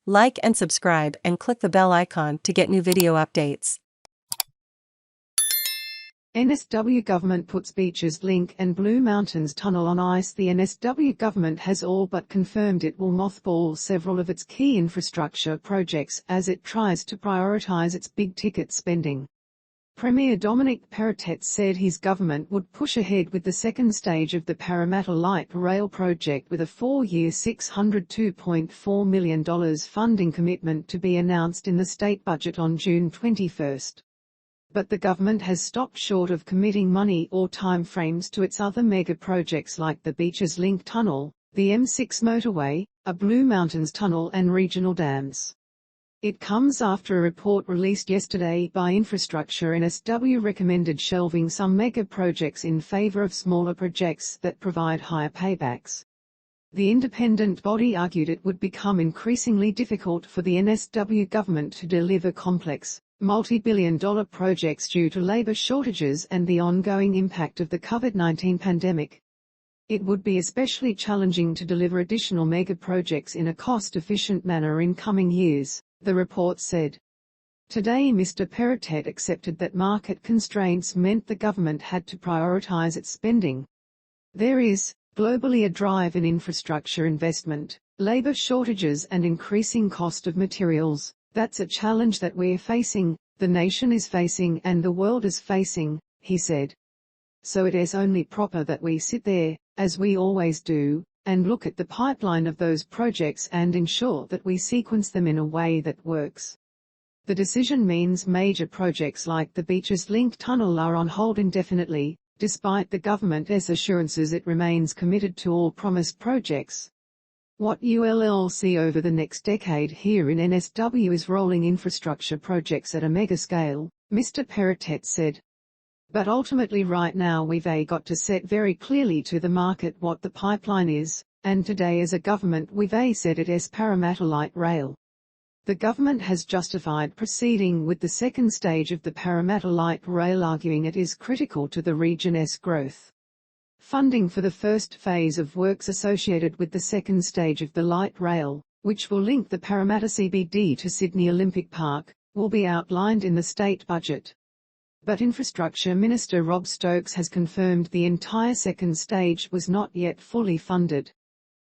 Like and subscribe and click the bell icon to get new video updates. NSW government puts Beaches Link and Blue Mountains Tunnel on ice. The NSW government has all but confirmed it will mothball several of its key infrastructure projects as it tries to prioritise its big-ticket spending. Premier Dominic Perrottet said his government would push ahead with the second stage of the Parramatta Light Rail project with a 4-year $602.4 million funding commitment to be announced in the state budget on June 21. But the government has stopped short of committing money or timeframes to its other mega projects like the Beaches Link Tunnel, the M6 Motorway, a Blue Mountains Tunnel and regional dams. It comes after a report released yesterday by Infrastructure NSW recommended shelving some mega projects in favour of smaller projects that provide higher paybacks. The independent body argued it would become increasingly difficult for the NSW government to deliver complex, multi-billion-dollar projects due to labour shortages and the ongoing impact of the COVID-19 pandemic. It would be especially challenging to deliver additional mega projects in a cost-efficient manner in coming years, the report said. Today Mr Perrottet accepted that market constraints meant the government had to prioritise its spending. There is, globally, a drive in infrastructure investment, labour shortages and increasing cost of materials. That's a challenge that we're facing, the nation is facing and the world is facing, he said. So it is only proper that we sit there, as we always do, and look at the pipeline of those projects and ensure that we sequence them in a way that works. The decision means major projects like the Beaches Link Tunnel are on hold indefinitely, despite the government's assurances it remains committed to all promised projects. What you'll see over the next decade here in NSW is rolling infrastructure projects at a mega scale, Mr Perrottet said. But ultimately right now we've got to set very clearly to the market what the pipeline is, and today as a government we've said it is Parramatta Light Rail. The government has justified proceeding with the second stage of the Parramatta Light Rail, arguing it is critical to the region's growth. Funding for the first phase of works associated with the second stage of the light rail, which will link the Parramatta CBD to Sydney Olympic Park, will be outlined in the state budget. But Infrastructure Minister Rob Stokes has confirmed the entire second stage was not yet fully funded.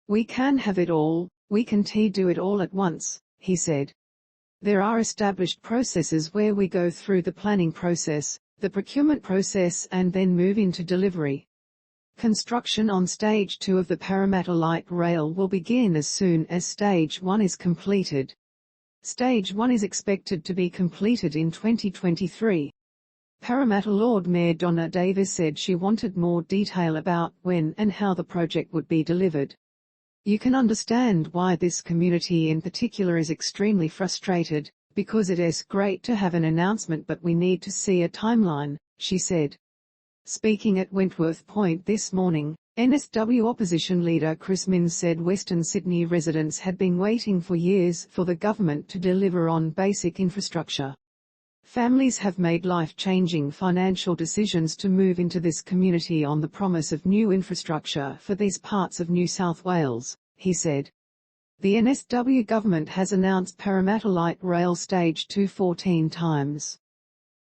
We can have it all, we can do it all at once, he said. There are established processes where we go through the planning process, the procurement process and then move into delivery. Construction on Stage 2 of the Parramatta Light Rail will begin as soon as Stage 1 is completed. Stage 1 is expected to be completed in 2023. Parramatta Lord Mayor Donna said she wanted more detail about when and how the project would be delivered. You can understand why this community in particular is extremely frustrated, because it is great to have an announcement but we need to see a timeline, she said. Speaking at Wentworth Point this morning, NSW opposition leader Chris Minns said Western Sydney residents had been waiting for years for the government to deliver on basic infrastructure. Families have made life-changing financial decisions to move into this community on the promise of new infrastructure for these parts of New South Wales, he said. The NSW government has announced Parramatta Light Rail Stage 2 14 times.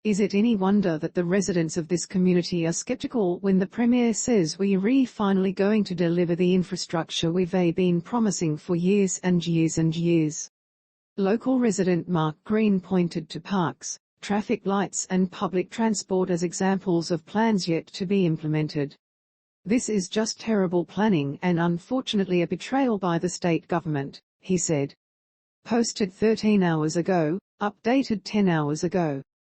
Is it any wonder that the residents of this community are sceptical when the Premier says we're finally going to deliver the infrastructure we've been promising for years and years and years? Local resident Mark Green pointed to parks, traffic lights and public transport as examples of plans yet to be implemented. This is just terrible planning and unfortunately a betrayal by the state government, he said. Posted 13 hours ago, updated 10 hours ago.